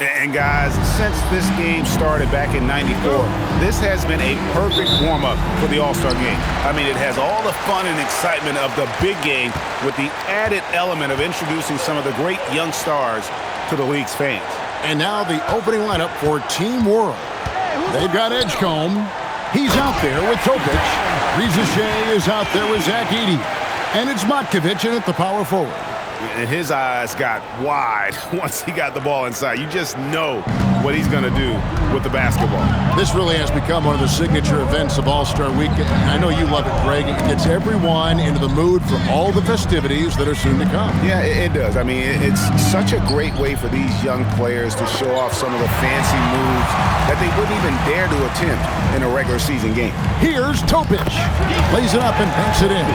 And guys, since this game started back in '94, this has been a perfect warm-up for the All-Star game. I mean, it has all the fun and excitement of the big game with the added element of introducing some of the great young stars to the league's fans. And now the opening lineup for Team World. They've got Edgecombe. He's out there with Topic. Rizachet is out there with Zach Edey. And it's Matkovic in at the power forward. And his eyes got wide once he got the ball inside. You just know what he's going to do with the basketball. This really has become one of the signature events of All-Star Weekend. I know you love it, Greg. It gets everyone into the mood for all the festivities that are soon to come. Yeah, it does. I mean, it's such a great way for these young players to show off some of the fancy moves that they wouldn't even dare to attempt in a regular season game. Here's Topic. Lays it up and banks it in.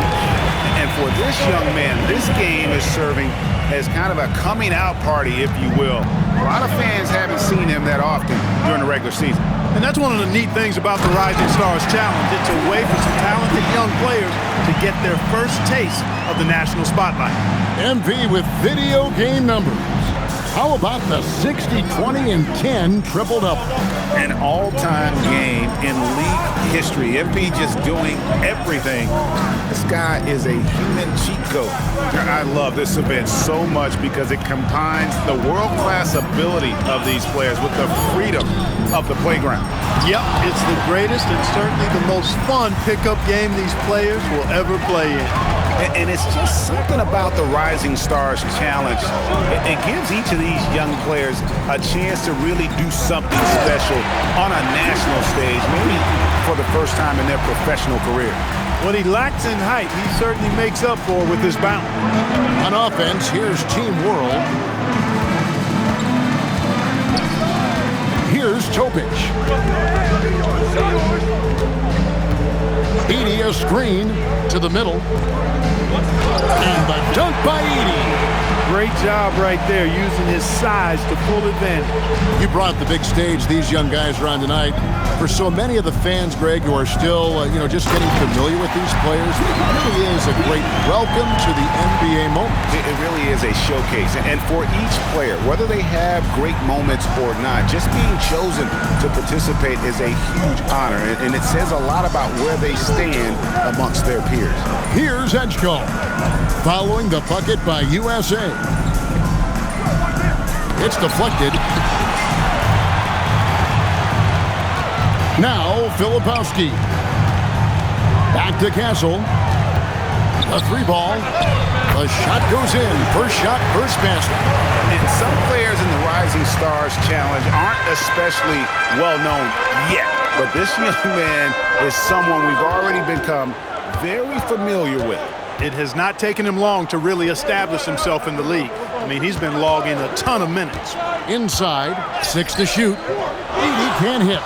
And for this young man, this game is serving as kind of a coming out party, if you will. A lot of fans haven't seen him that often during the regular season. And that's one of the neat things about the Rising Stars Challenge. It's a way for some talented young players to get their first taste of the national spotlight. MP with video game numbers. How about the 60, 20, and 10 triple-double? An all-time game in league history. MP just doing everything. This guy is a human cheat code. I love this event so much because it combines the world-class ability of these players with the freedom of the playground. Yep, it's the greatest and certainly the most fun pickup game these players will ever play in. And it's just something about the Rising Stars Challenge. It gives each of these young players a chance to really do something special on a national stage, maybe for the first time in their professional career. What he lacks in height, he certainly makes up for with his bounce. On offense, here's Team World. Here's Topic. Edey a screen to the middle. And the dunk by Edey. Great job right there, using his size to full advantage. You brought the big stage these young guys are on tonight. For so many of the fans, Greg, who are still, just getting familiar with these players, it really is a great welcome to the NBA moment. It really is a showcase. And for each player, whether they have great moments or not, just being chosen to participate is a huge honor. And it says a lot about where they stand amongst their peers. Here's Edgecombe, following the bucket by USA. It's deflected. Now, Filipowski. Back to Castle. A three ball. The shot goes in. First shot, first basket. And some players in the Rising Stars Challenge aren't especially well known yet. But this young man is someone we've already become very familiar with. It has not taken him long to really establish himself in the league. I mean, he's been logging a ton of minutes. Inside, 6 to shoot. Edey can hit.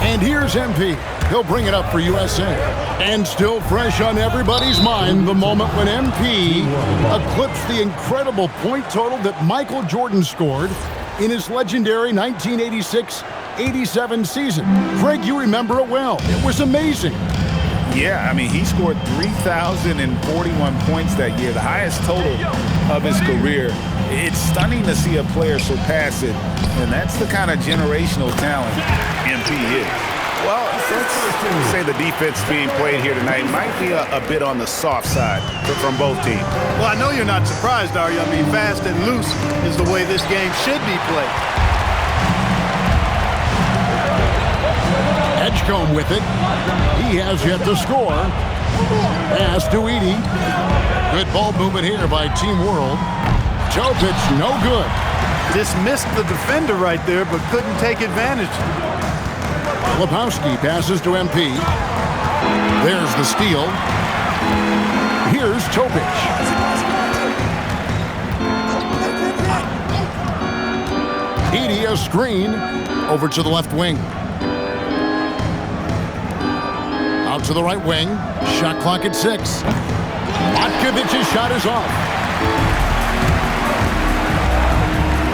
And here's MP. He'll bring it up for USA. And still fresh on everybody's mind, the moment when MP eclipsed the incredible point total that Michael Jordan scored in his legendary 1986-87 season. Greg, you remember it well. It was amazing. Yeah, I mean, he scored 3,041 points that year, the highest total of his career. It's stunning to see a player surpass it, and that's the kind of generational talent MP is. Well, let's say the defense being played here tonight might be a bit on the soft side from both teams. Well, I know you're not surprised, are you? I mean, fast and loose is the way this game should be played. Edgecombe with it. He has yet to score. Pass to Edey. Good ball movement here by Team World. Topic, no good. Dismissed the defender right there, but couldn't take advantage. Filipowski passes to MP. There's the steal. Here's Topic. Edey a screen over to the left wing. Out to the right wing. Shot clock at 6. Matkovic's shot is off.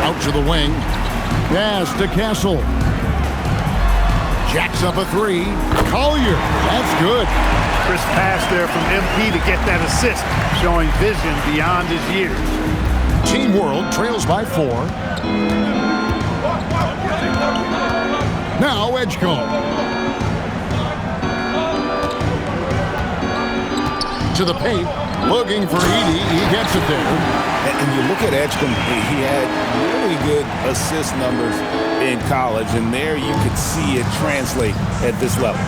Out to the wing. Pass to Castle. Jacks up a 3. Collier. That's good. Crisp pass there from MP to get that assist, showing vision beyond his years. Team World trails by 4. Now Edgecombe. To the paint, looking for Edey. He gets it there. And you look at Edgecombe, he had really good assist numbers in college, and there you could see it translate at this level.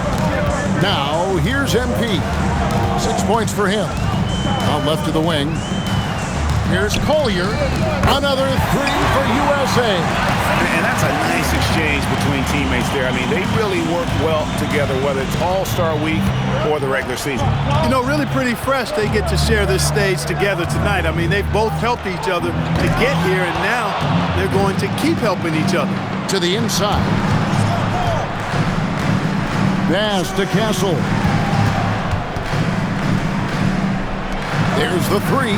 Now, here's MP. 6 points for him. Out left to the wing. Here's Collier. Another 3 for USA. And that's a nice exchange between teammates there. I mean, they really work well together, whether it's All-Star Week or the regular season. You know, really pretty fresh they get to share this stage together tonight. I mean, they've both helped each other to get here, and now they're going to keep helping each other. To the inside. Pass to Castle. There's the 3.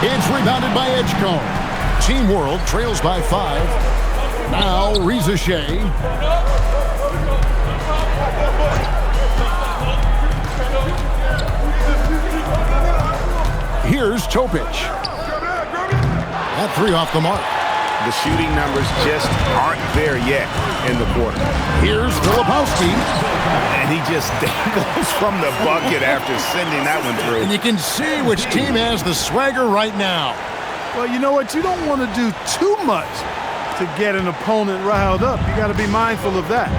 It's rebounded by Edgecombe. Team World trails by 5. Now Reza Shea. Here's Topic. That 3 off the mark. The shooting numbers just aren't there yet in the quarter. Here's Filipowski. And he just dangles from the bucket after sending that one through. And you can see which team has the swagger right now. Well, you know what? You don't want to do too much to get an opponent riled up. You got to be mindful of that.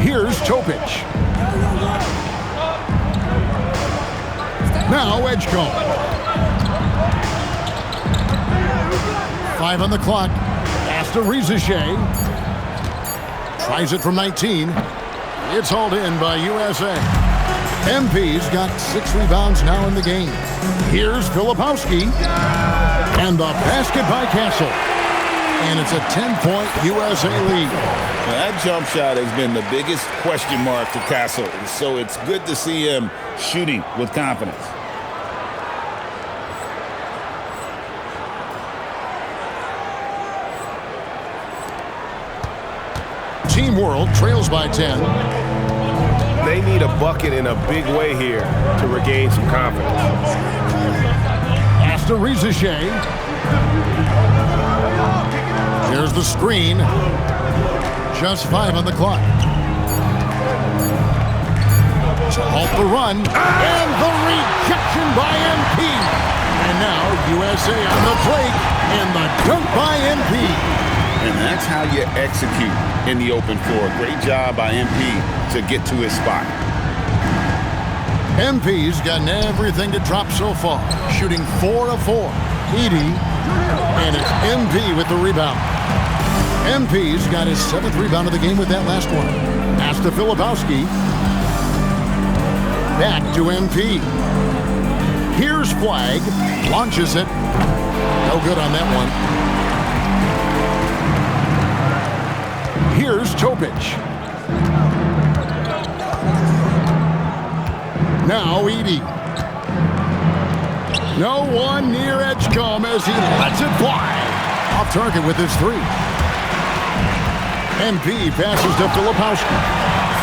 Here's Topic. Now Edgecombe. 5 on the clock. Pass to Reza Shea. Tries it from 19. It's hauled in by USA. MP's got 6 rebounds now in the game. Here's Filipowski. And the basket by Castle. And it's a 10-point USA lead. Well, that jump shot has been the biggest question mark for Castle. So it's good to see him shooting with confidence. Team World trails by 10. They need a bucket in a big way here to regain some confidence. Pass to Reza Shea. Here's the screen. Just 5 on the clock. To halt the run. And the rejection by MP. And now USA on the break. And the dunk by MP. And that's how you execute in the open floor. Great job by MP to get to his spot. MP's gotten everything to drop so far. Shooting 4 of 4. Edey. And it's MP with the rebound. MP's got his 7th rebound of the game with that last one. Pass to Filipowski. Back to MP. Here's Flag. Launches it. No good on that one. Here's Topic. Now Edey. No one near Edgecombe as he lets it fly. Off target with his 3. MP passes to Filipowski.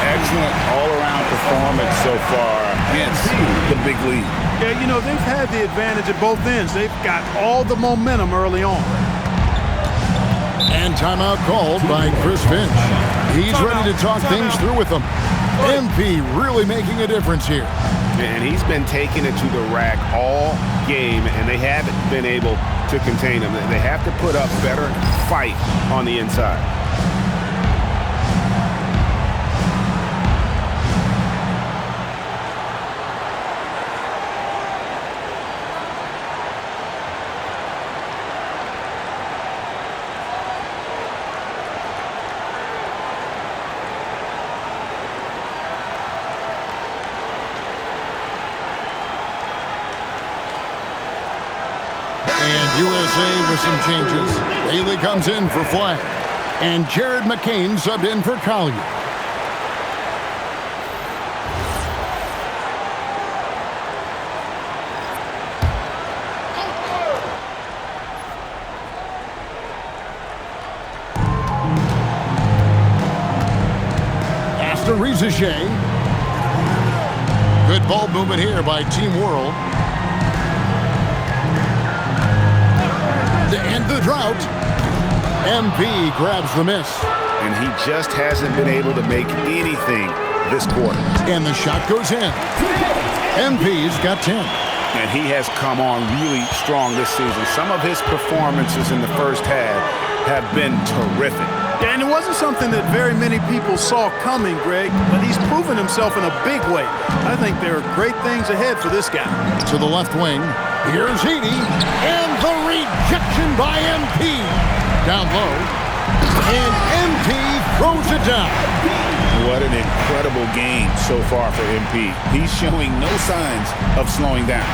Excellent all-around performance so far against the big lead. Yeah, you know, they've had the advantage at both ends. They've got all the momentum early on. And timeout called by Chris Finch. He's ready to talk things through with them. MP really making a difference here. And he's been taking it to the rack all game, and they haven't been able to contain him. They have to put up better fight on the inside. And USA with some changes. Haley comes in for Flag. And Jared McCain subbed in for Collier. Pass to Reza Shea. Good ball movement here by Team World. to end the drought. MP grabs the miss. And he just hasn't been able to make anything this quarter. And the shot goes in. MP's got 10. And he has come on really strong this season. Some of his performances in the first half have been terrific. Yeah, and it wasn't something that very many people saw coming, Greg, but he's proven himself in a big way. I think there are great things ahead for this guy. To the left wing, here's Edey, and the rejection by MP. Down low, and MP throws it down. What an incredible game so far for MP. He's showing no signs of slowing down.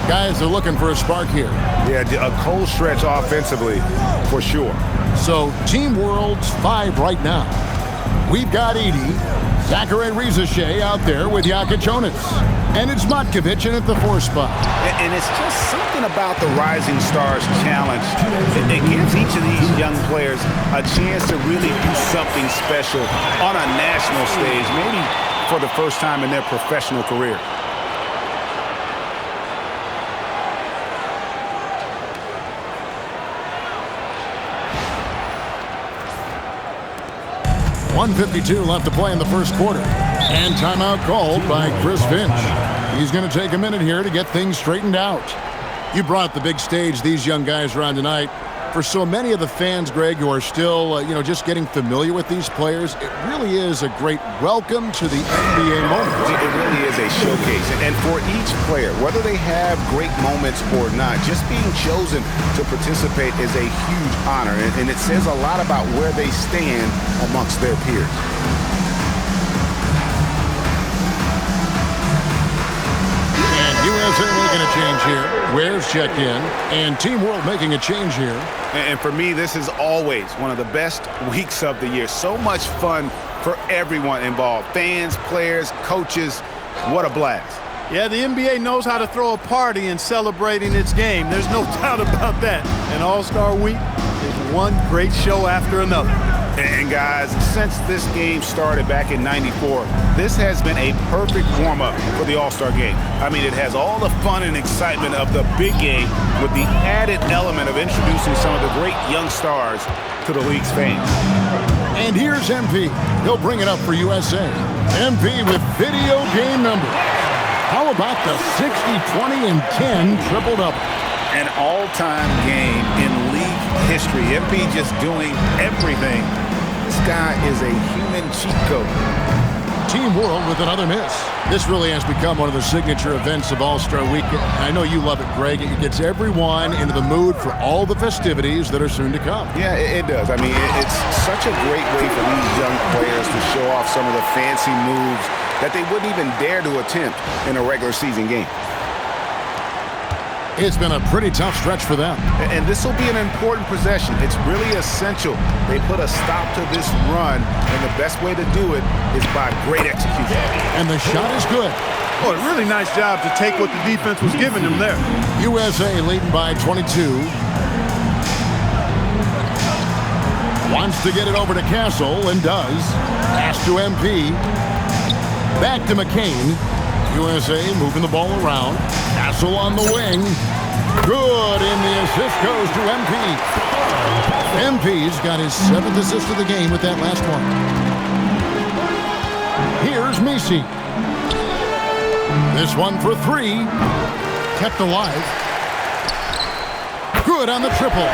Guys are looking for a spark here. Yeah, a cold stretch offensively, for sure. So, Team World's 5 right now. We've got Edey, Zaccharie Risacher out there with Jaka Jonas. And it's Matkovic in at the 4 spot. And it's just something about the Rising Stars Challenge. It gives each of these young players a chance to really do something special on a national stage, maybe for the first time in their professional career. .152 left to play in the first quarter. And timeout called by Chris Finch. He's going to take a minute here to get things straightened out. You brought the big stage these young guys are on tonight. For so many of the fans, Greg, who are still, just getting familiar with these players, it really is a great welcome to the NBA moment. It really is a showcase. And for each player, whether they have great moments or not, just being chosen to participate is a huge honor. And it says a lot about where they stand amongst their peers. USA making a change here. Ware's checked in. And Team World making a change here. And for me, this is always one of the best weeks of the year. So much fun for everyone involved. Fans, players, coaches. What a blast. Yeah, the NBA knows how to throw a party in celebrating its game. There's no doubt about that. And All-Star Week is one great show after another. And guys, since this game started back in '94, this has been a perfect warm-up for the All-Star game. I mean, it has all the fun and excitement of the big game with the added element of introducing some of the great young stars to the league's fans. And here's MP. He'll bring it up for USA. MP with video game number. How about the 60, 20, and 10 triple-double? An all-time game in league history. MP just doing everything. This guy is a human cheat code. Team World with another miss. This really has become one of the signature events of All-Star Weekend. I know you love it, Greg. It gets everyone into the mood for all the festivities that are soon to come. Yeah, it does. I mean, it's such a great way for these young players to show off some of the fancy moves that they wouldn't even dare to attempt in a regular season game. It's been a pretty tough stretch for them. And this will be an important possession. It's really essential they put a stop to this run, and the best way to do it is by great execution. And the shot is good. Oh, a really nice job to take what the defense was giving them there. USA leading by 22. Wants to get it over to Castle, and does. Pass to MP. Back to McCain. USA moving the ball around. Castle on the wing. Good, and the assist goes to MP. MP's got his 7th assist of the game with that last one. Here's Messi. This one for 3. Kept alive. Good on the triple.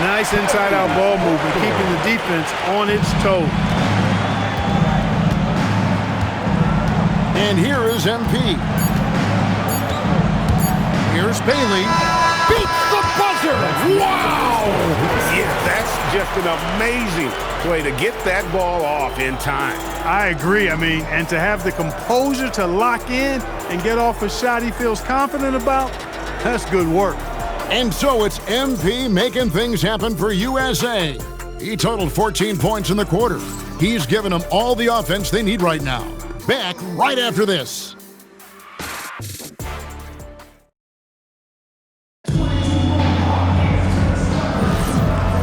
Nice inside-out ball movement, keeping the defense on its toes. And here is MP. Here's Bailey. Beats the buzzer! Wow! Yeah, that's just an amazing play to get that ball off in time. I agree. I mean, and to have the composure to lock in and get off a shot he feels confident about, that's good work. And so it's MP making things happen for USA. He totaled 14 points in the quarter. He's given them all the offense they need right now. Back right after this.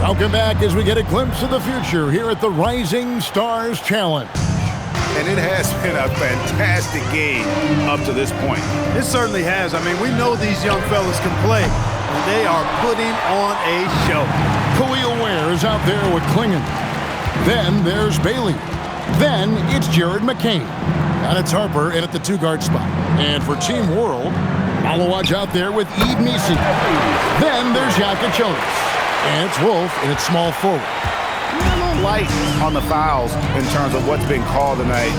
Welcome back as we get a glimpse of the future here at the Rising Stars Challenge. And it has been a fantastic game up to this point. It certainly has. I mean, we know these young fellas can play, and they are putting on a show. Khalil Ware is out there with Klingon. Then there's Bailey. Then it's Jared McCain. And it's Harper in at the 2-guard spot. And for Team World, Malawaj out there with Eve Nisi. Then there's Yaka Jonas. And it's Wolf in its small forward. A little light on the fouls in terms of what's been called tonight,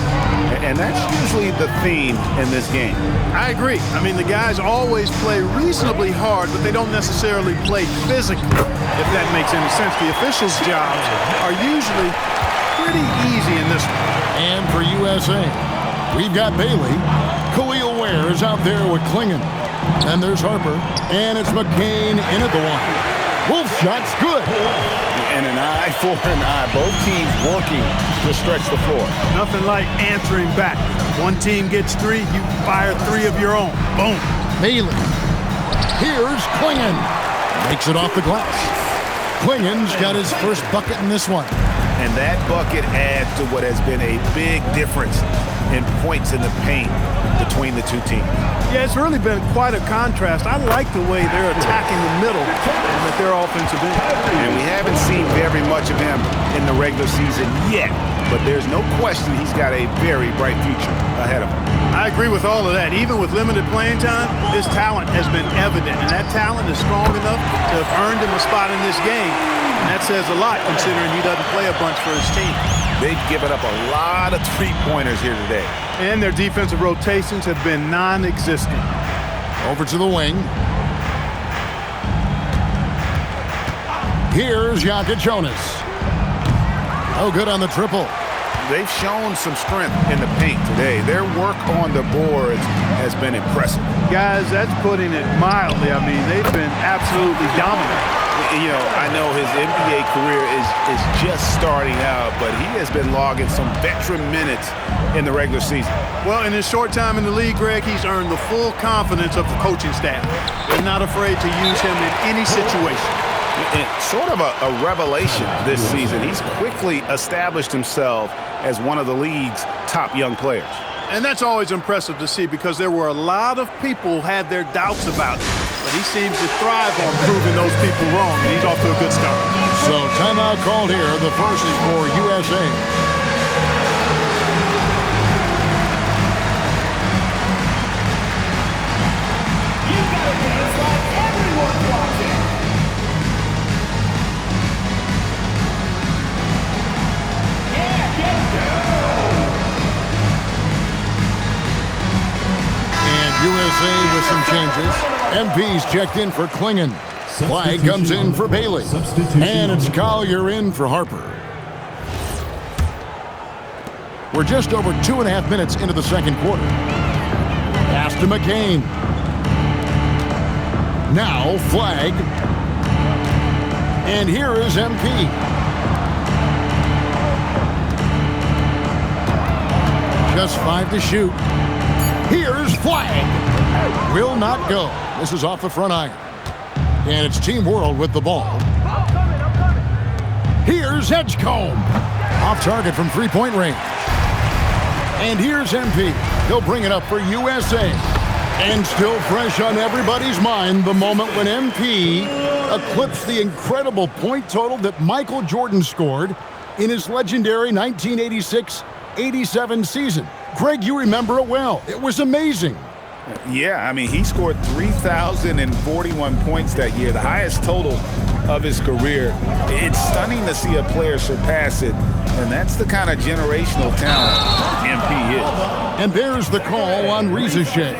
and that's usually the theme in this game. I agree. I mean, the guys always play reasonably hard, but they don't necessarily play physically, if that makes any sense. The officials' jobs are usually pretty easy in this one. And for USA, we've got Bailey. Khalil Ware is out there with Klingon. Then there's Harper, and it's McCain in at the one. Wolf shot's good. And an eye for an eye. Both teams working to stretch the floor. Nothing like answering back. One team gets 3, you fire 3 of your own. Boom. Bailey. Here's Klingon. Makes it off the glass. Klingon's got his first bucket in this one. And that bucket adds to what has been a big difference in points in the paint between the two teams. Yeah, it's really been quite a contrast. I like the way they're attacking the middle and with their offensive end. And we haven't seen very much of him in the regular season yet, but there's no question he's got a very bright future ahead of him. I agree with all of that. Even with limited playing time, his talent has been evident, and that talent is strong enough to have earned him a spot in this game. And that says a lot considering he doesn't play a bunch for his team. They've given up a lot of three-pointers here today. And their defensive rotations have been non-existent. Over to the wing. Here's Yaka Jonas. Oh, good on the triple. They've shown some strength in the paint today. Their work on the boards has been impressive. Guys, that's putting it mildly. I mean, they've been absolutely dominant. You know, I know his NBA career is just starting out, but he has been logging some veteran minutes in the regular season. Well, in his short time in the league, Greg, he's earned the full confidence of the coaching staff. They're not afraid to use him in any situation. Sort of a revelation this season. He's quickly established himself as one of the league's top young players. And that's always impressive to see because there were a lot of people who had their doubts about him. But he seems to thrive on proving those people wrong, and he's off to a good start. So timeout called here, the first for USA. You gotta dance like everyone's watching. Yeah, get down. And USA with some changes. MP's checked in for Klingon. Flag comes in for Bailey. And it's Collier in for Harper. We're just over 2.5 minutes into the second quarter. Pass to McCain. Now Flag. And here is MP. Just 5 to shoot. Here's Flag. Will not go. This is off the front iron. And it's Team World with the ball. Here's Edgecombe. Off target from three-point range. And here's MP. He'll bring it up for USA. And still fresh on everybody's mind, the moment when MP eclipsed the incredible point total that Michael Jordan scored in his legendary 1986-87 season. Greg, you remember it well. It was amazing. Yeah, I mean, he scored 3,041 points that year, the highest total of his career. It's stunning to see a player surpass it, and that's the kind of generational talent MP is. And there's the call on Rizachet.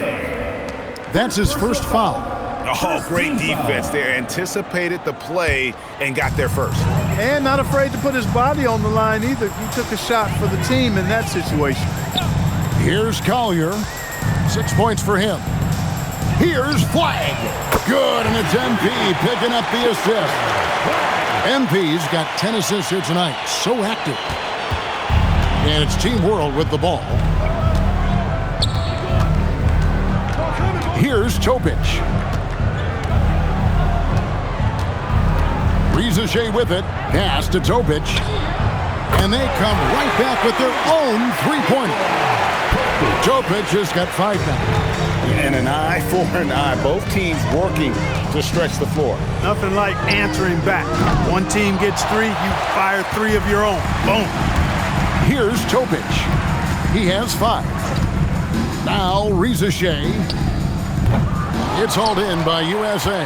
That's his first foul. Oh, great defense there. Anticipated the play and got there first. And not afraid to put his body on the line either. He took a shot for the team in that situation. Here's Collier. 6 points for him. Here's Flag. Good, and it's MP picking up the assist. MP's got 10 assists here tonight. So active. And it's Team World with the ball. Here's Topic. Rizachet with it. Pass to Topic. And they come right back with their own three-pointer. Topic has got 5 now. And an eye for an eye. Both teams working to stretch the floor. Nothing like answering back. One team gets 3, you fire 3 of your own. Boom. Here's Topic. He has 5. Now Rizachet. It's hauled in by USA.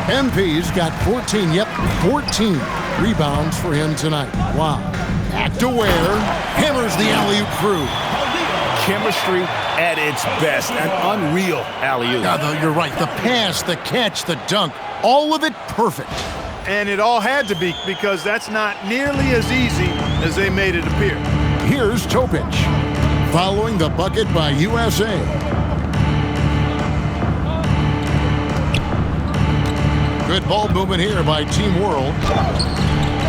MP's got 14. Yep, 14 rebounds for him tonight. Wow. Act aware. Hammers the alley-oop through. Chemistry at its best. An unreal alley-oop. Yeah, though, you're right. The pass, the catch, the dunk, all of it perfect. And it all had to be, because that's not nearly as easy as they made it appear. Here's Topic, following the bucket by USA. Good ball movement here by Team World.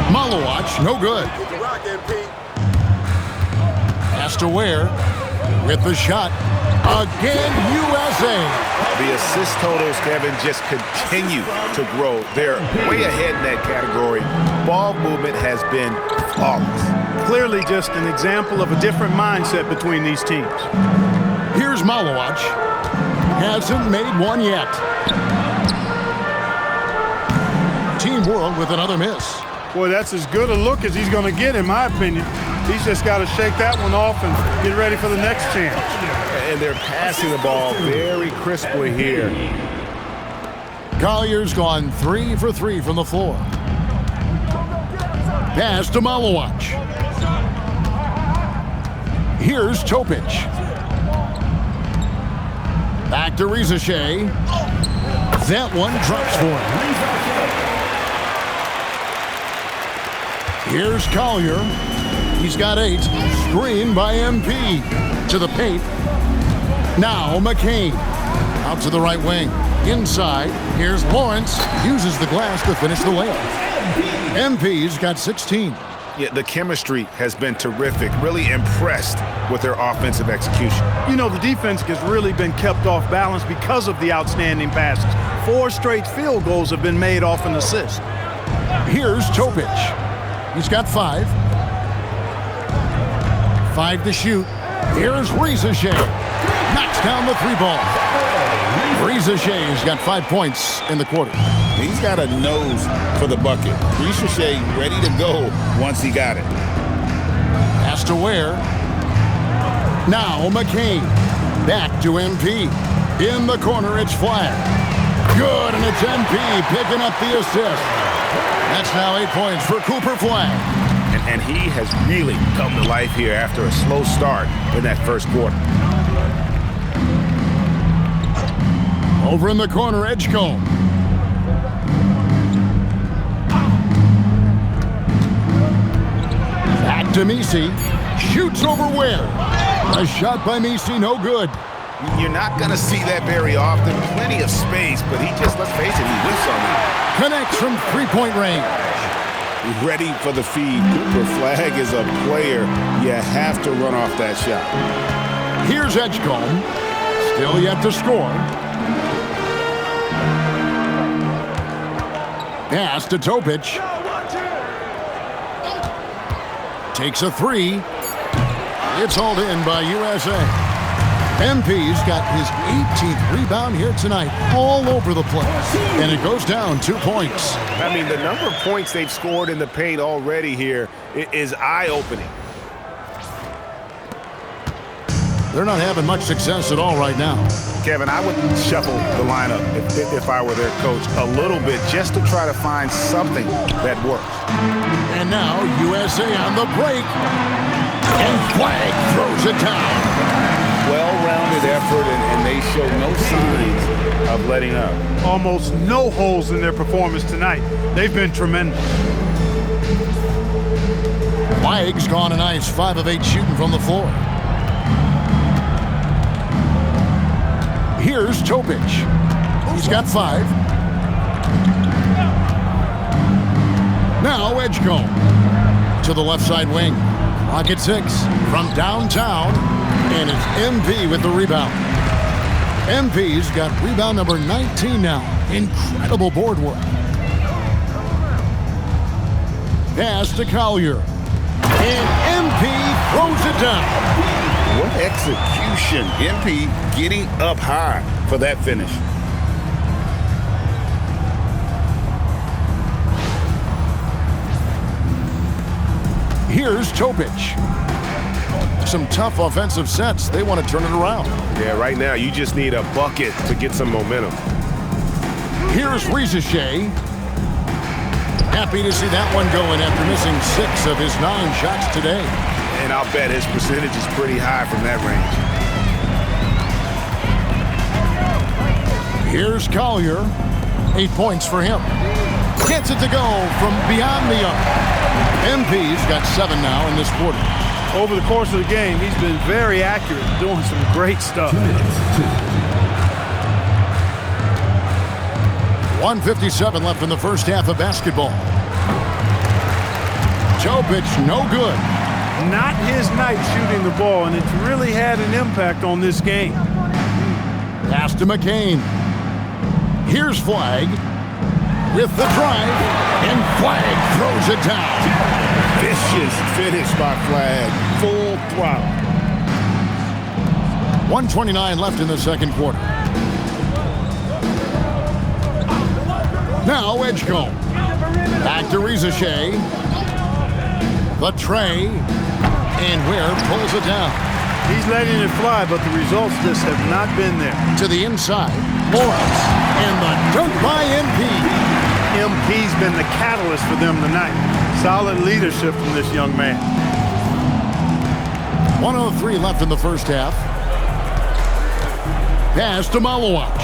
Malawach, no good. Pass to Ware with the shot. Again, USA. The assist totals, Kevin, just continue to grow. They're way ahead in that category. Ball movement has been flawless. Clearly just an example of a different mindset between these teams. Here's Malawach. Hasn't made one yet. Team World with another miss. Boy, that's as good a look as he's going to get, in my opinion. He's just got to shake that one off and get ready for the next chance. And they're passing the ball very crisply here. Collier's gone 3 for 3 from the floor. Pass to Malawach. Here's Topic. Back to Rizachet. That one drops for him. Here's Collier. He's got 8. Screen by MP. To the paint. Now McCain. Out to the right wing. Inside. Here's Lawrence. Uses the glass to finish the layup. MP's got 16. Yeah, the chemistry has been terrific. Really impressed with their offensive execution. You know, the defense has really been kept off balance because of the outstanding passes. 4 straight field goals have been made off an assist. Here's Topic. He's got 5. 5 to shoot. Here's Rizachet. Knocks down the 3 ball. Rizachet's got 5 points in the quarter. He's got a nose for the bucket. Rizachet ready to go once he got it. Pass to Ware. Now McCain. Back to MP. In the corner, it's Flagg. Good, and it's MP picking up the assist. That's now 8 points for Cooper Flagg. And he has really come to life here after a slow start in that first quarter. Over in the corner, Edgecombe. Back to Messi. Shoots over Ware. A shot by Messi, no good. You're not going to see that very often. Plenty of space, but he just, let's face it, he whiffs on it. Connects from 3-point range. Ready for the feed. Cooper Flagg is a player. You have to run off that shot. Here's Edgecombe. Still yet to score. Pass to Topic. Takes a 3. It's hauled in by USA. MP's got his 18th rebound here tonight, all over the place. And it goes down 2 points. I mean, the number of points they've scored in the paint already here is eye-opening. They're not having much success at all right now. Kevin, I would shuffle the lineup if I were their coach a little bit just to try to find something that works. And now USA on the break. And Flagg throws it down. Well-rounded effort, and they show no signs of letting up. Almost no holes in their performance tonight. They've been tremendous. Flagg's gone a nice 5 of 8 shooting from the floor. Here's Topic. He's got 5. Now Edgecombe to the left side wing. Pocket 6 from downtown, and it's MP with the rebound. MP's got rebound number 19 now. Incredible board work. Pass to Collier. And MP throws it down. What execution. MP getting up high for that finish. Here's Topic. Some tough offensive sets. They want to turn it around. Yeah, right now you just need a bucket to get some momentum. Here's Rizachet. Happy to see that one going after missing 6 of his 9 shots today. And I'll bet his percentage is pretty high from that range. Here's Collier. 8 points for him. Gets it to go from beyond the arc. MP's got 7 now in this quarter. Over the course of the game, he's been very accurate, doing some great stuff. 1:57 left in the first half of basketball. Topic, no good. Not his night shooting the ball, and it's really had an impact on this game. Pass to McCain. Here's Flagg with the drive, and Flagg throws it down. Vicious finish by Flagg. Full throttle. 1:29 left in the second quarter. Now Edgecombe. Back to Rizachet. The tray. And Ware pulls it down. He's letting it fly, but the results just have not been there. To the inside. Lawrence. And the dunk by MP. MP's been the catalyst for them tonight. Solid leadership from this young man. 1:03 left in the first half. Pass to Malowacz.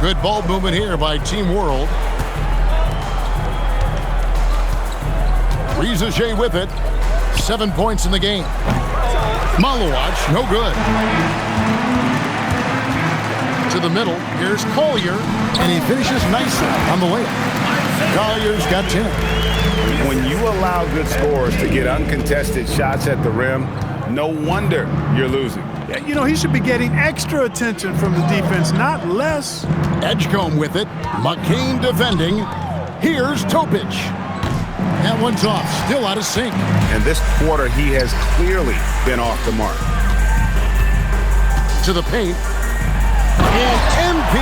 Good ball movement here by Team World. Rizachet with it. 7 points in the game. Malowacz, no good. To the middle, here's Collier, and he finishes nicely on the layup. Collier's got 10. When you allow good scorers to get uncontested shots at the rim, no wonder you're losing. You know, he should be getting extra attention from the defense, not less. Edgecombe with it. McCain defending. Here's Topic. That one's off, still out of sync. And this quarter, he has clearly been off the mark. To the paint. And MP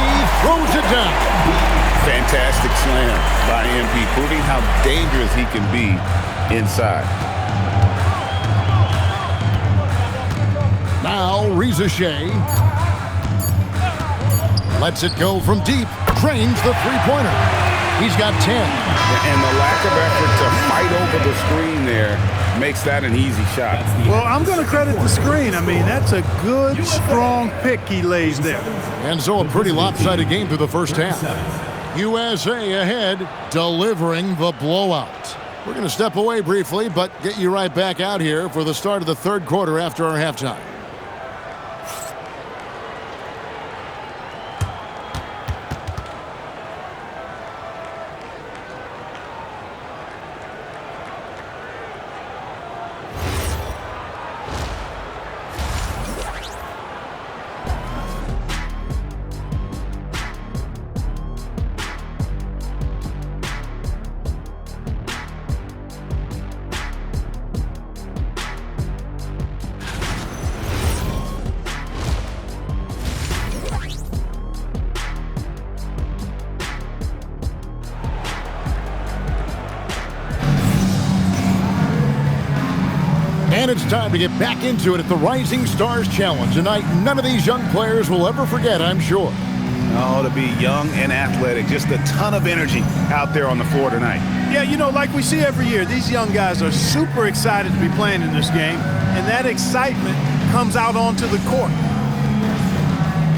throws it down. Fantastic slam by MP, proving how dangerous he can be inside. Now Rizachet lets it go from deep. Drains the three-pointer. He's got 10. And the lack of effort to fight over the screen there makes that an easy shot. Well, I'm going to credit the screen. I mean, that's a good, strong pick he lays there. And so a pretty lopsided game through the first half. USA ahead, delivering the blowout. We're going to step away briefly, but get you right back out here for the start of the third quarter after our halftime. And it's time to get back into it at the Rising Stars Challenge. Tonight, none of these young players will ever forget, I'm sure. Oh, to be young and athletic. Just a ton of energy out there on the floor tonight. Yeah, you know, like we see every year, these young guys are super excited to be playing in this game, and that excitement comes out onto the court.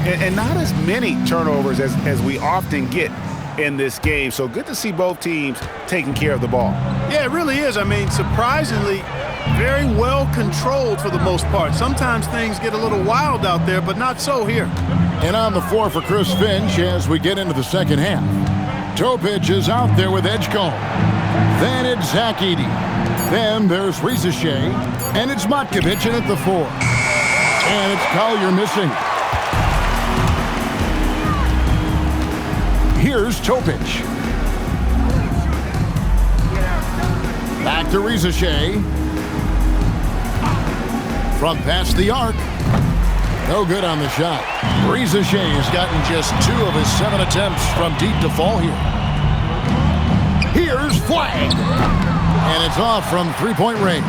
And not as many turnovers as we often get in this game. So good to see both teams taking care of the ball. Yeah, it really is. I mean, surprisingly, very well controlled for the most part. Sometimes things get a little wild out there, but not so here. And on the floor for Chris Finch as we get into the second half. Topic is out there with Edgecombe. Then it's Zach Edey. Then there's Rizachet, and it's Matkovic in at the 4. And it's Collier missing. Here's Topic. Back to Rizachet. From past the arc. No good on the shot. Rizachet has gotten just 2 of his 7 attempts from deep to fall here. Here's Flag. And it's off from three-point range.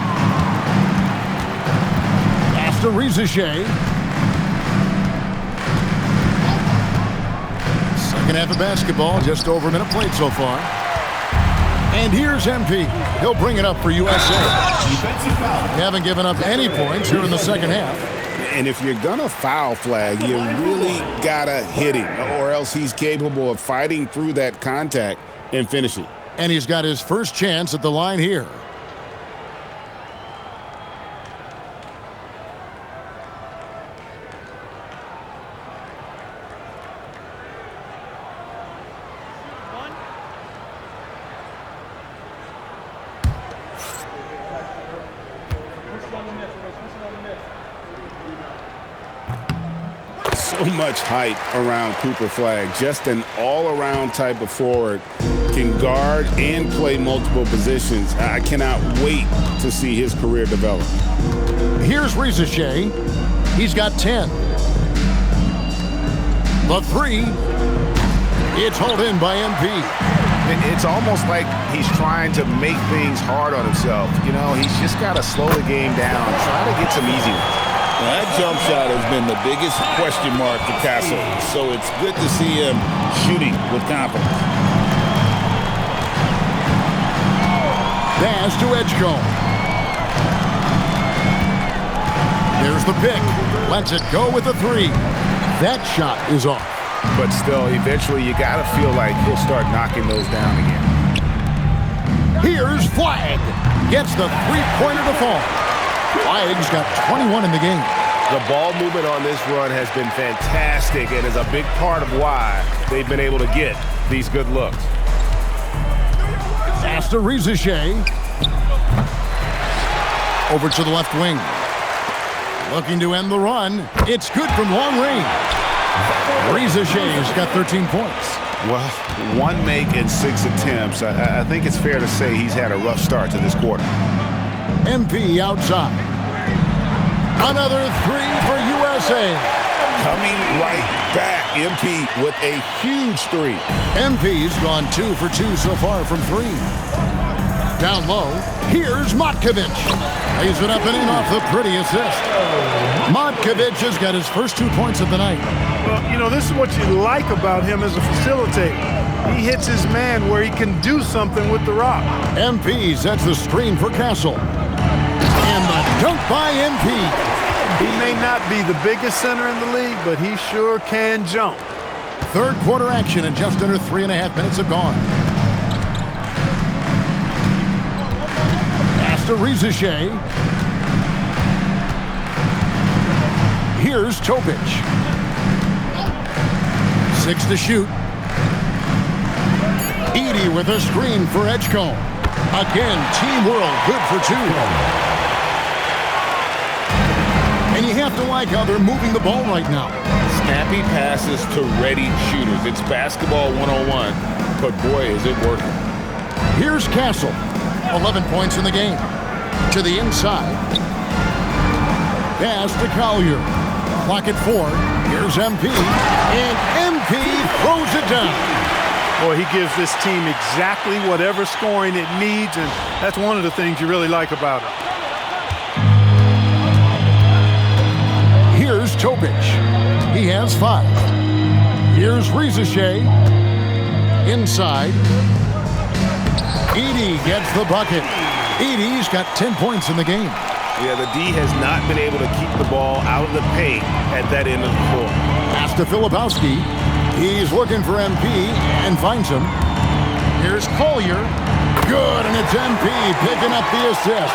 Pass to Rizachet. Second half of basketball, just over a minute played so far. And here's MP. He'll bring it up for USA. They haven't given up any points here in the second half. And if you're going to foul flag, you really got to hit him, or else he's capable of fighting through that contact and finishing. And he's got his first chance at the line here. So much height around Cooper Flag. Just an all-around type of forward. Can guard and play multiple positions. I cannot wait to see his career develop. Here's Rizachet. He's got 10. The 3. It's hauled in by MP. It's almost like he's trying to make things hard on himself. You know, he's just got to slow the game down, try to get some easy ones. That jump shot has been the biggest question mark for Castle, so it's good to see him shooting with confidence. Pass to Edgecombe. There's the pick. Lets it go with the 3. That shot is off. But still, eventually you got to feel like he'll start knocking those down again. Here's Flag. Gets the three-pointer to fall. Flag's got 21 in the game. The ball movement on this run has been fantastic and is a big part of why they've been able to get these good looks. Pass to Rizachet. Over to the left wing. Looking to end the run. It's good from long range. Rizachet's got 13 points. Well, 1 make and 6 attempts. I think it's fair to say he's had a rough start to this quarter. MP outside. Another 3 for USA. Coming right back, MP with a huge 3. MP's gone 2 for 2 so far from 3. Down low, here's Matkovic. Lays it up and in off the pretty assist. Matkovic has got his first 2 points of the night. Well, you know, this is what you like about him as a facilitator. He hits his man where he can do something with the rock. MP sets the screen for Castle. And the dunk by MP. He may not be the biggest center in the league, but he sure can jump. Third quarter action and just under 3.5 minutes have gone. Pass to Rizachet. Here's Topic. 6 to shoot. Edey with a screen for Edgecombe. Again, Team World good for 2. And you have to like how they're moving the ball right now. Snappy passes to ready shooters. It's basketball 101, but boy, is it working. Here's Castle. 11 points in the game. To the inside. Pass to Collier. Clock at 4. Here's MP. And MP throws it down. Boy, he gives this team exactly whatever scoring it needs, and that's one of the things you really like about him. Here's Topic. He has 5. Here's Rizachet. Inside. Edey gets the bucket. Edey's got 10 points in the game. Yeah, the D has not been able to keep the ball out of the paint at that end of the floor. Pass to Filipowski. He's looking for MP and finds him. Here's Collier. Good, and it's MP picking up the assist.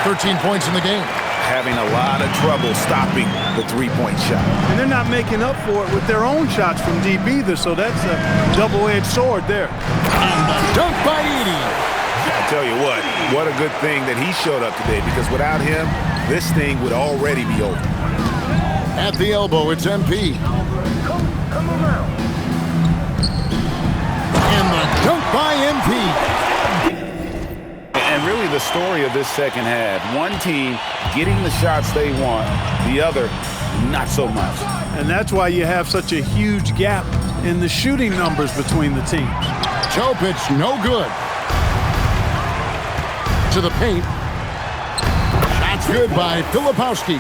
13 points in the game. Having a lot of trouble stopping the three-point shot. And they're not making up for it with their own shots from deep either, so that's a double-edged sword there. And the dunk by Edey. I tell you what, what a good thing that he showed up today, because without him, this thing would already be over. At the elbow, it's MP. Come around. And the dunk by MP. And really the story of this second half, one team getting the shots they want, the other not so much. And that's why you have such a huge gap in the shooting numbers between the teams. Topic, no good. To the paint. Shots good by Filipowski.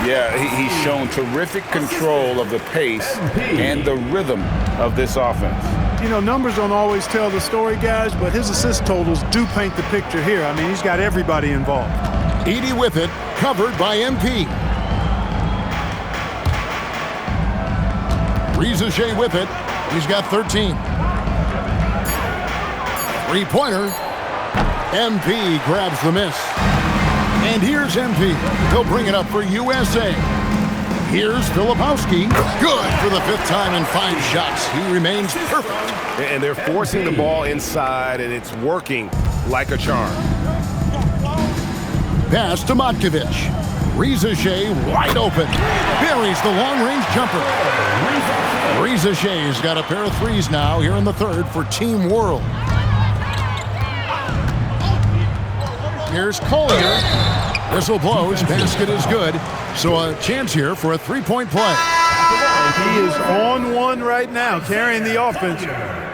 Yeah, he's shown terrific control of the pace and the rhythm of this offense. You know, numbers don't always tell the story, guys, but his assist totals do paint the picture here. I mean, he's got everybody involved. Edey with it, covered by MP. Riza with it. He's got 13. Three-pointer. MP grabs the miss. And here's MP. He'll bring it up for USA. Here's Filipowski. Good for the 5th time in 5 shots. He remains perfect. And they're forcing the ball inside, and it's working like a charm. Pass to Matkovic. Riza wide open. Buries the long-range jumper. Riza has got a pair of threes now here in the 3rd for Team World. Here's Collier. Whistle blows. Basket is good. So a chance here for a 3-point play. And he is on one right now, carrying the offense.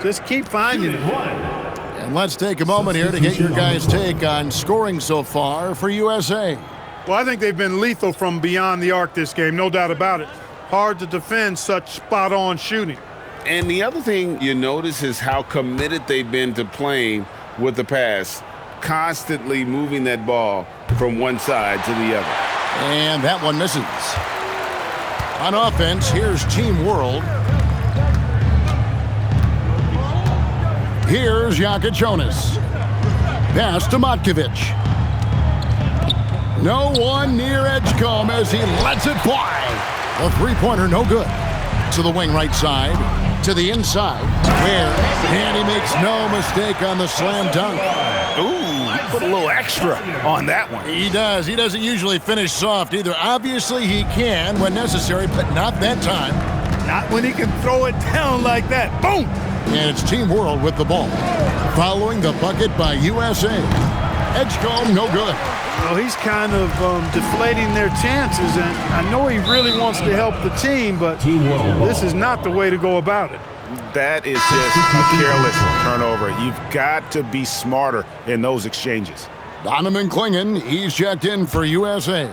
Just keep finding it. And let's take a moment here to get your guys' take on scoring so far for USA. Well, I think they've been lethal from beyond the arc this game, no doubt about it. Hard to defend such spot-on shooting. And the other thing you notice is how committed they've been to playing with the pass, constantly moving that ball from one side to the other. And that one misses. On offense, here's Team World. Here's Jonas. Pass to Matkovic. No one near Edgecombe as he lets it fly. The 3-pointer no good. To the wing right side. To the inside. And he makes no mistake on the slam dunk. Ooh, he put a little extra on that one. He does. He doesn't usually finish soft either. Obviously, he can when necessary, but not that time. Not when he can throw it down like that. Boom! And it's Team World with the ball. Following the bucket by USA. Edgecombe, no good. Well, he's kind of deflating their chances, and I know he really wants to help the team, but this is not the way to go about it. That is just a careless turnover. You've got to be smarter in those exchanges. Donovan Clingan, he's checked in for USA.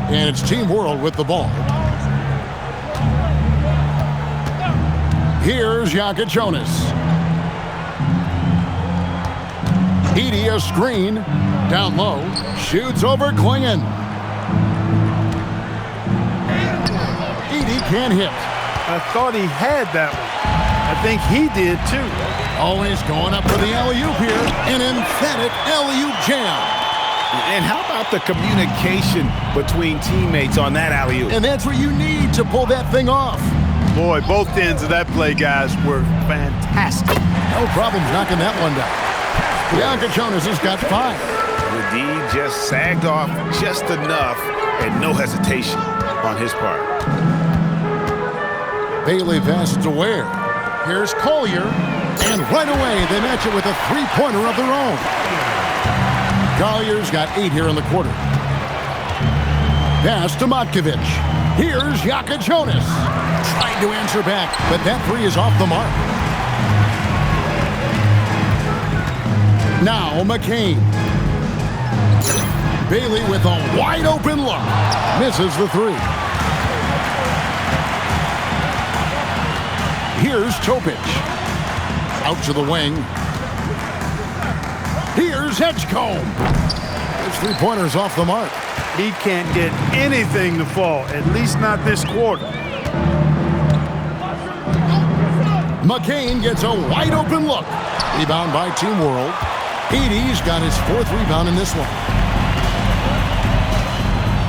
And it's Team World with the ball. Here's Jonas. Edey a screen. Down low. Shoots over Clingan. Edey can't hit. I thought he had that one. I think he did too. Always going up for the alley-oop here. An emphatic alley-oop jam. And how about the communication between teammates on that alley-oop? And that's what you need to pull that thing off. Boy, both ends of that play, guys, were fantastic. No problems knocking that one down. Jonas has got 5. The D just sagged off just enough and no hesitation on his part. Bailey passes to Ware. Here's Collier. And right away, they match it with a 3-pointer of their own. Collier's got 8 here in the quarter. Pass to Matkovic. Here's Jonas. Trying to answer back, but that 3 is off the mark. Now McCain. Bailey with a wide open look. Misses the 3. Here's Topic. Out to the wing. Here's Edgecombe. His 3-pointer's off the mark. He can't get anything to fall, at least not this quarter. McCain gets a wide open look. Rebound by Team World. Edey's got his 4th rebound in this one.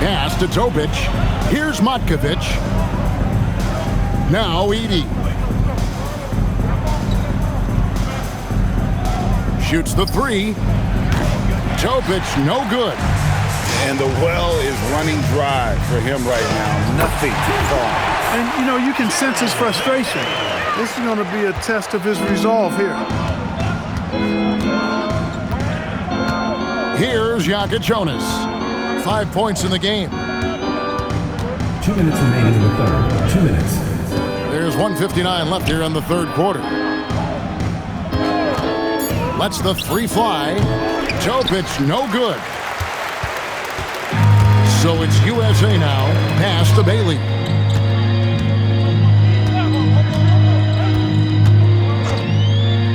Pass to Topic. Here's Matkovic. Now Edey. Shoots the 3. Topic, no good. And the well is running dry for him right now. Nothing to call. And, you know, you can sense his frustration. This is going to be a test of his resolve here. Here's Jonas. 5 points in the game. 2 minutes remaining in the third. 2 minutes. There's 1:59 left here in the third quarter. Lets the three fly. Topic, no good. So it's USA now. Pass to Bailey.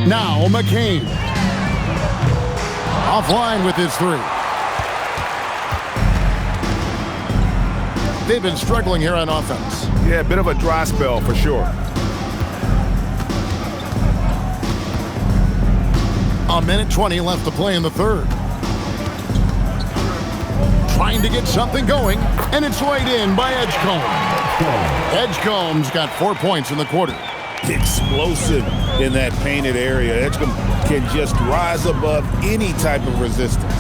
Now McCain. Offline with his three. They've been struggling here on offense. Yeah, a bit of a dry spell for sure. A minute 20 left to play in the third. Trying to get something going, and it's laid in by Edgecombe. Edgecombe's got 4 points in the quarter. Explosive in that painted area. Edgecombe can just rise above any type of resistance.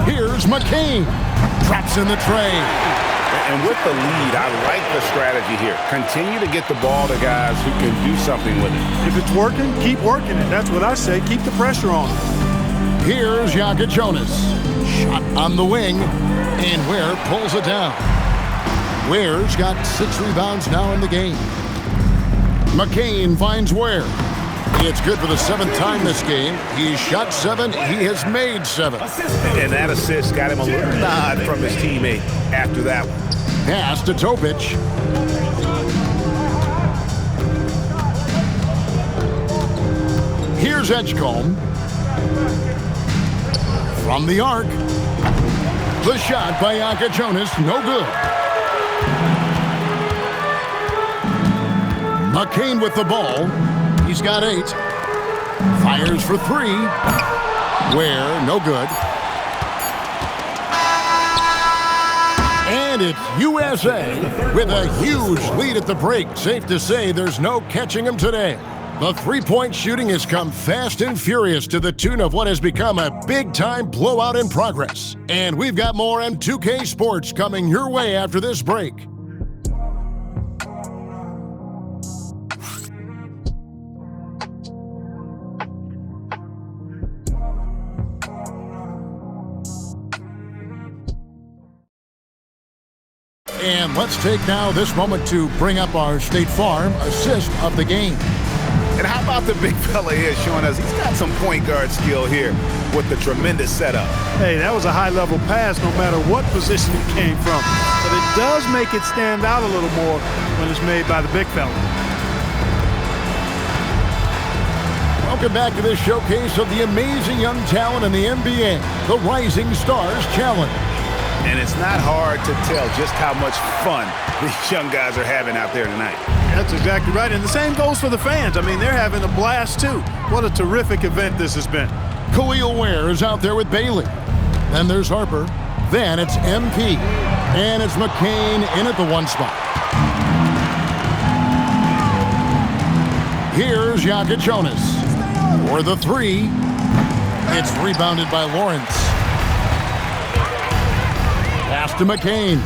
Here's McCain. Traps in the tray. And with the lead, I like the strategy here. Continue to get the ball to guys who can do something with it. If it's working, keep working it. That's what I say. Keep the pressure on. Here's Jonas. Shot on the wing, and Ware pulls it down. Ware's got 6 rebounds now in the game. McCain finds Ware. It's good for the 7th time this game. He's shot 7. He has made 7. And that assist got him a little nod from his teammate after that one. Pass to Topic. Here's Edgecombe. From the arc. The shot by Jonas, no good. McCain with the ball. He's got 8. Fires for 3. Ware, no good. And it's USA with a huge lead at the break. Safe to say there's no catching him today. The three-point shooting has come fast and furious to the tune of what has become a big-time blowout in progress. And we've got more M2K Sports coming your way after this break. And let's take now this moment to bring up our State Farm assist of the game. And how about the big fella here showing us he's got some point guard skill here with the tremendous setup. Hey, that was a high-level pass no matter what position it came from. But it does make it stand out a little more when it's made by the big fella. Welcome back to this showcase of the amazing young talent in the NBA, the Rising Stars Challenge. And it's not hard to tell just how much fun these young guys are having out there tonight. That's exactly right. And the same goes for the fans. I mean, they're having a blast, too. What a terrific event this has been. Khalil Ware is out there with Bailey. Then there's Harper. Then it's MP. And it's McCain in at the 1 spot. Here's Jonas. For the 3. It's rebounded by Lawrence. Pass to McCain.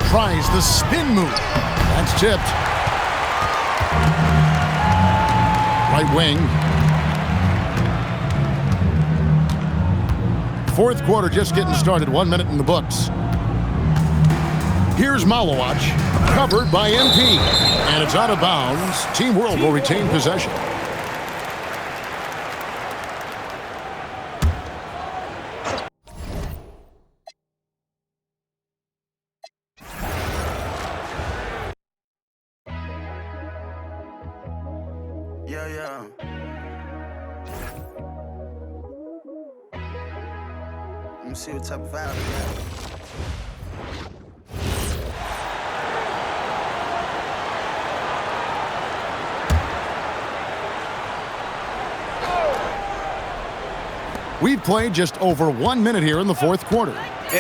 Tries the spin move. That's tipped. Right wing. Fourth quarter just getting started. 1 minute in the books. Here's Malawach. Covered by MP. And it's out of bounds. Team World will retain possession. Yeah. Let me see what type of foul we got. We've played just over 1 minute here in the fourth quarter.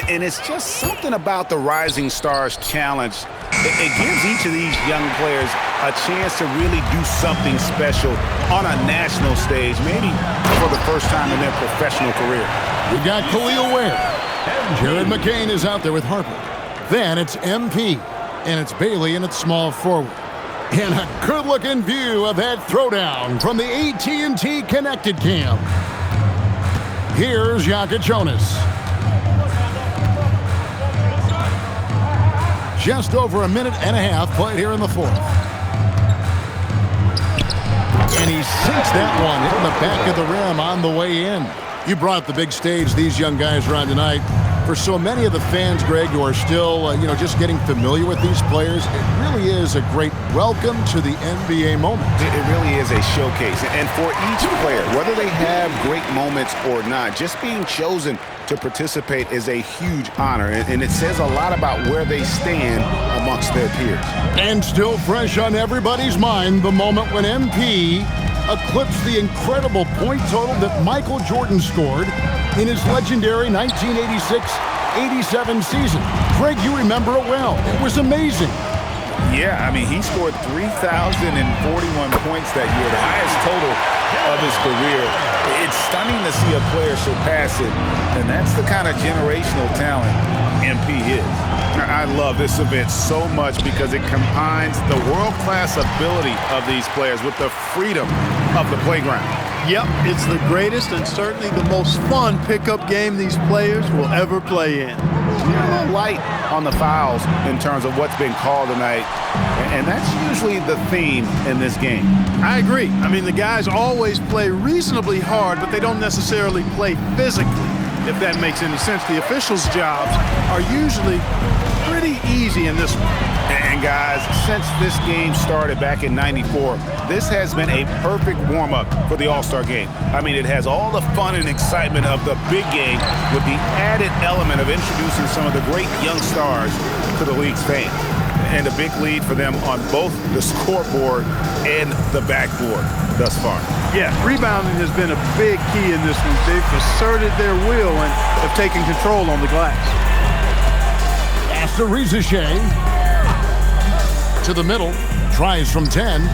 And it's just something about the Rising Stars Challenge It gives each of these young players a chance to really do something special on a national stage, maybe for the first time in their professional career. We've got Khalil Ware. Jared McCain is out there with Harper. Then it's MP, and it's Bailey in its small forward. And a good-looking view of that throwdown from the AT&T Connected Cam. Here's Jaka Jonas. Just over a minute and a half played here in the fourth. And he sinks that one in the back of the rim on the way in. You brought the big stage these young guys are on tonight. For so many of the fans, Greg, who are still, just getting familiar with these players, it really is a great welcome to the NBA moment. It really is a showcase. And for each player, whether they have great moments or not, just being chosen to participate is a huge honor. And it says a lot about where they stand amongst their peers. And still fresh on everybody's mind, the moment when MP eclipsed the incredible point total that Michael Jordan scored in his legendary 1986-87 season. Greg, you remember it well. It was amazing. Yeah, I mean, he scored 3,041 points that year, the highest total of his career. It's stunning to see a player surpass it, and that's the kind of generational talent MP is. I love this event so much because it combines the world-class ability of these players with the freedom of the playground. Yep, it's the greatest and certainly the most fun pickup game these players will ever play in. You're a little light on the fouls in terms of what's been called tonight, and that's usually the theme in this game. I agree. I mean, the guys always play reasonably hard, but they don't necessarily play physically, if that makes any sense. The officials' jobs are usually pretty easy in this one. And guys, since this game started back in '94, this has been a perfect warm-up for the All-Star game. I mean, it has all the fun and excitement of the big game with the added element of introducing some of the great young stars to the league's fans. And a big lead for them on both the scoreboard and the backboard thus far. Yeah, rebounding has been a big key in this one. They've asserted their will and have taken control on the glass. After Rizachet to the middle, tries from 10.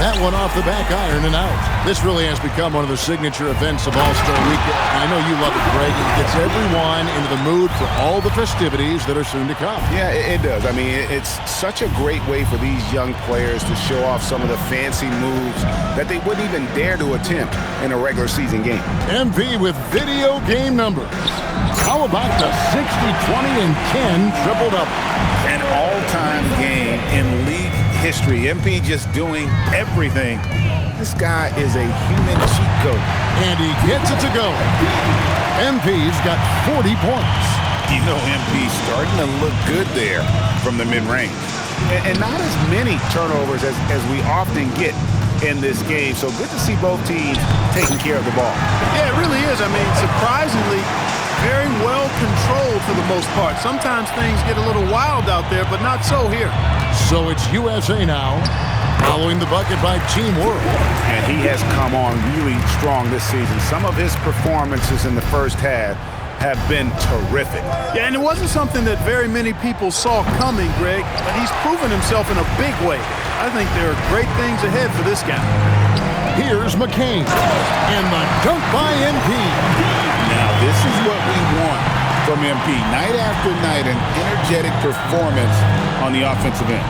That one off the back iron and out. This really has become one of the signature events of All-Star Weekend. I know you love it, Greg. It gets everyone into the mood for all the festivities that are soon to come. Yeah, it does. I mean, it's such a great way for these young players to show off some of the fancy moves that they wouldn't even dare to attempt in a regular season game. MP with video game numbers. How about the 60, 20, and 10 triple-double? An all-time game in league history. MP just doing everything. This guy is a human cheat code. And he gets it to go. MP's got 40 points. You know, MP's starting to look good there from the mid-range. And not as many turnovers as we often get in this game. So good to see both teams taking care of the ball. Yeah, it really is. I mean, surprisingly, very well controlled for the most part. Sometimes things get a little wild out there, but not so here. So it's USA now, following the bucket by Team World. And he has come on really strong this season. Some of his performances in the first half have been terrific. Yeah, and it wasn't something that very many people saw coming, Greg, but he's proven himself in a big way. I think there are great things ahead for this guy. Here's McCain, and the dunk by MP. Now, this is what we want from MP. Night after night, an energetic performance on the offensive end.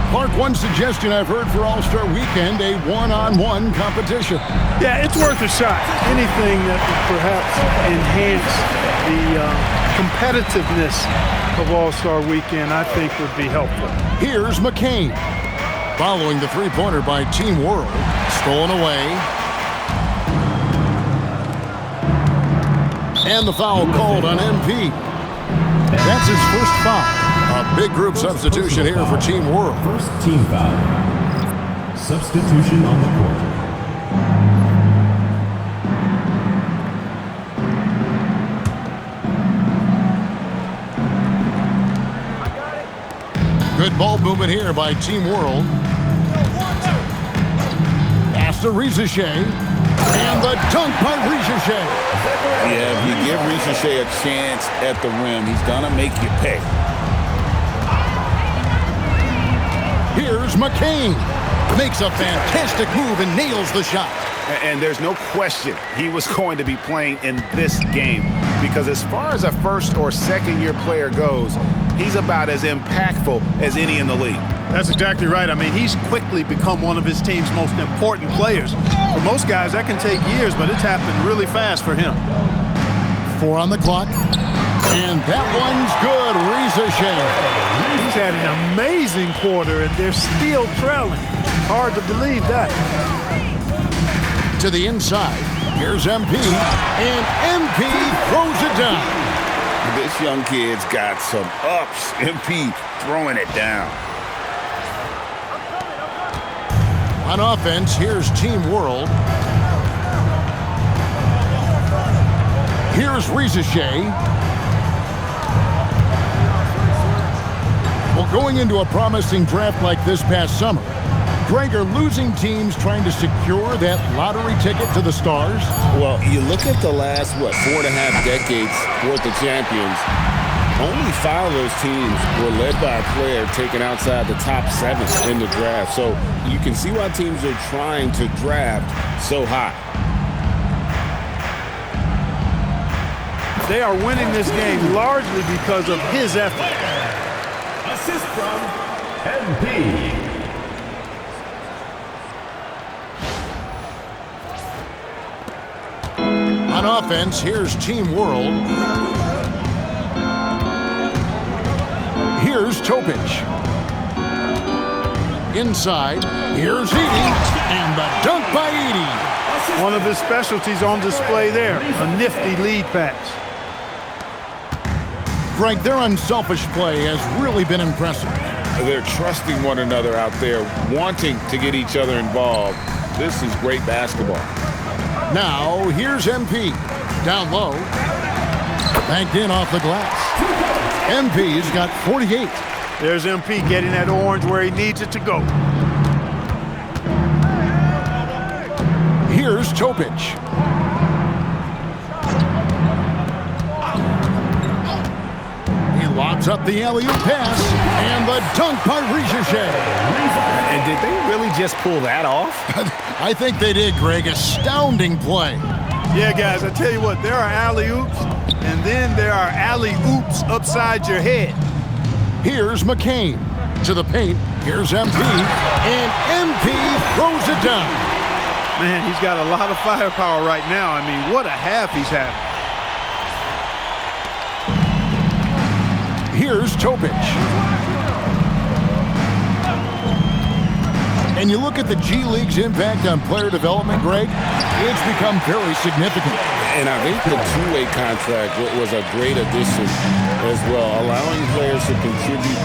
Clark, one suggestion I've heard for All-Star Weekend, a one-on-one competition. Yeah, it's worth a shot. Anything that would perhaps enhance the competitiveness of All-Star Weekend, I think would be helpful. Here's McCain, following the three-pointer by Team World. Stolen away. And the foul called on MP. That's his first foul. A big group substitution here for Team World. First team foul. Substitution on the court. Good ball movement here by Team World. Pass to Rizachet. And the dunk by Ricochet. Yeah, if you give Ricochet a chance at the rim, he's going to make you pay. Here's McCain. Makes a fantastic move and nails the shot. And there's no question he was going to be playing in this game because as far as a first or second year player goes, he's about as impactful as any in the league. That's exactly right. I mean, he's quickly become one of his team's most important players. For most guys, that can take years, but it's happened really fast for him. 4 on the clock. And that one's good. Ricochet. He's had an amazing quarter, and they're still trailing. Hard to believe that. To the inside. Here's MP. And MP throws it down. This young kid's got some ups. MP throwing it down. On offense, here's Team World. Here's Ricochet. Well, going into a promising draft like this past summer, Greg, are losing teams trying to secure that lottery ticket to the stars? Well, you look at the last, 4.5 decades worth of champions, only 5 of those teams were led by a player taken outside the top 7 in the draft. So you can see why teams are trying to draft so high. They are winning this game largely because of his effort. Assist from MP. On offense, here's Team World. Here's Topic. Inside, here's Edey. And the dunk by Edey. One of his specialties on display there, a nifty lead pass. Greg, their unselfish play has really been impressive. They're trusting one another out there, wanting to get each other involved. This is great basketball. Now, here's MP. Down low. Banked in off the glass. MP's got 48. There's MP getting that orange where he needs it to go. Here's Topic. He lobs up the alley-oop pass. And the dunk by Ricochet. And did they really just pull that off? I think they did, Greg. Astounding play. Yeah, guys, I tell you what, there are alley-oops, and then there are alley-oops upside your head. Here's McCain. To the paint. Here's MP. And MP throws it down. Man, he's got a lot of firepower right now. I mean, what a half he's having. Here's Topic. And you look at the G League's impact on player development, Greg, it's become very significant. And I think the two-way contract was a great addition as well, allowing players to contribute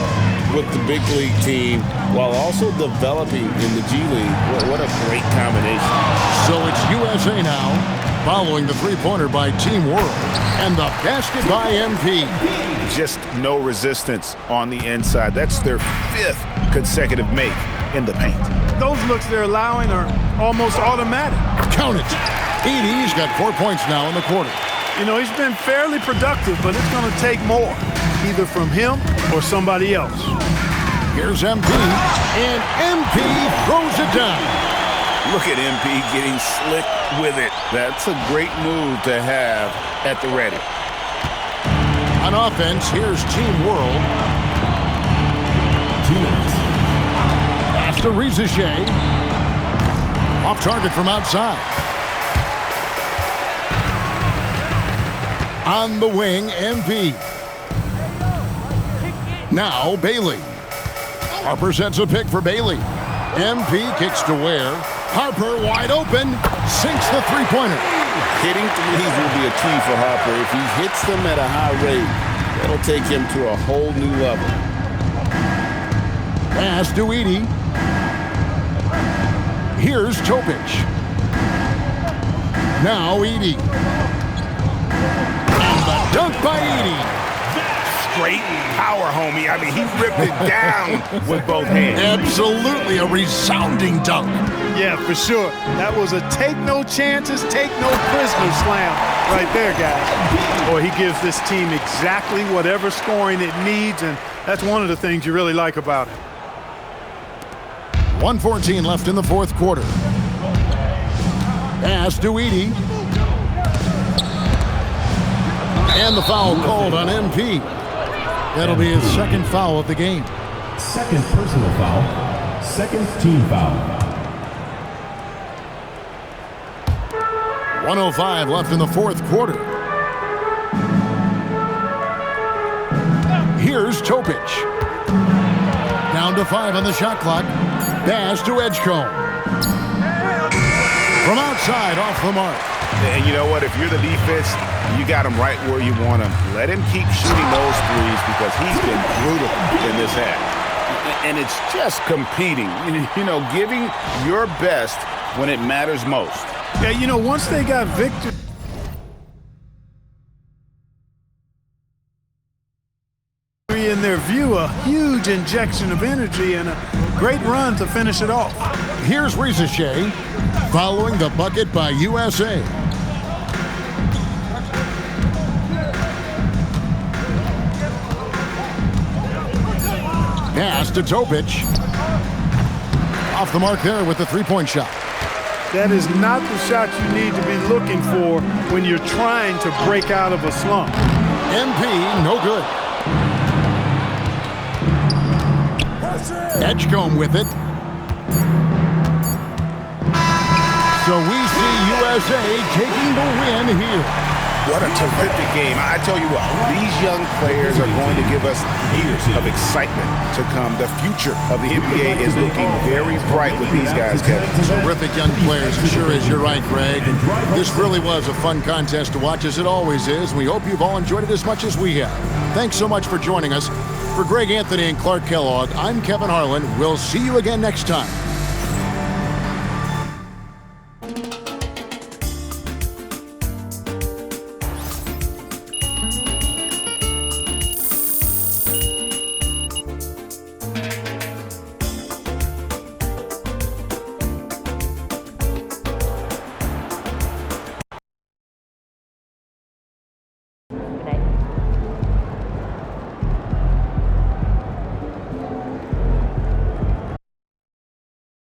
with the big league team while also developing in the G League. What a great combination. So it's USA now, following the three-pointer by Team World, and the basket by MP. Just no resistance on the inside. That's their 5th consecutive make in the paint. Those looks they're allowing are almost automatic. Count it. Edey's got 4 points now in the quarter. You know, he's been fairly productive, but it's going to take more, either from him or somebody else. Here's MP, and MP throws it down. Look at MP getting slick with it. That's a great move to have at the ready. On offense, here's Team World. 2 minutes. Pass to Ricochet. Off target from outside. On the wing, MP. Now Bailey. Harper sets a pick for Bailey. MP kicks to Ware. Harper wide open. Sinks the three-pointer. Hitting threes will be a key for Harper. If he hits them at a high rate, that'll take him to a whole new level. Pass to Edey. Here's Topic. Now Edey. And the dunk by Edey. straight power, homie. I mean, he ripped it down with both hands. Absolutely a resounding dunk. Yeah, for sure. That was a take no chances, take no prisoners slam right there, guys. Boy, he gives this team exactly whatever scoring it needs, and that's one of the things you really like about him. 1:14 left in the fourth quarter. Pass to Edey. And the foul called on MP. That'll be his second foul of the game. Second personal foul. Second team foul. 1:05 left in the fourth quarter. Here's Topic. Down to 5 on the shot clock. Pass to Edgecombe. From outside, off the mark. And you know what? If you're the defense, you got him right where you want him. Let him keep shooting those threes because he's been brutal in this half. And it's just competing, you know, giving your best when it matters most. Yeah, you know, once they got victory in their view, a huge injection of energy and a great run to finish it off. Here's Risache following the bucket by USA. Pass to Topic. Off the mark there with the three-point shot. That is not the shot you need to be looking for when you're trying to break out of a slump. MP, no good. Edgecombe with it. So we see USA taking the win here. What a terrific game. I tell you what, these young players are going to give us years of excitement to come. The future of the NBA is looking very bright with these guys, Kevin. Terrific young players, it sure is. You're right, Greg. This really was a fun contest to watch, as it always is. We hope you've all enjoyed it as much as we have. Thanks so much for joining us. For Greg Anthony and Clark Kellogg, I'm Kevin Harlan. We'll see you again next time.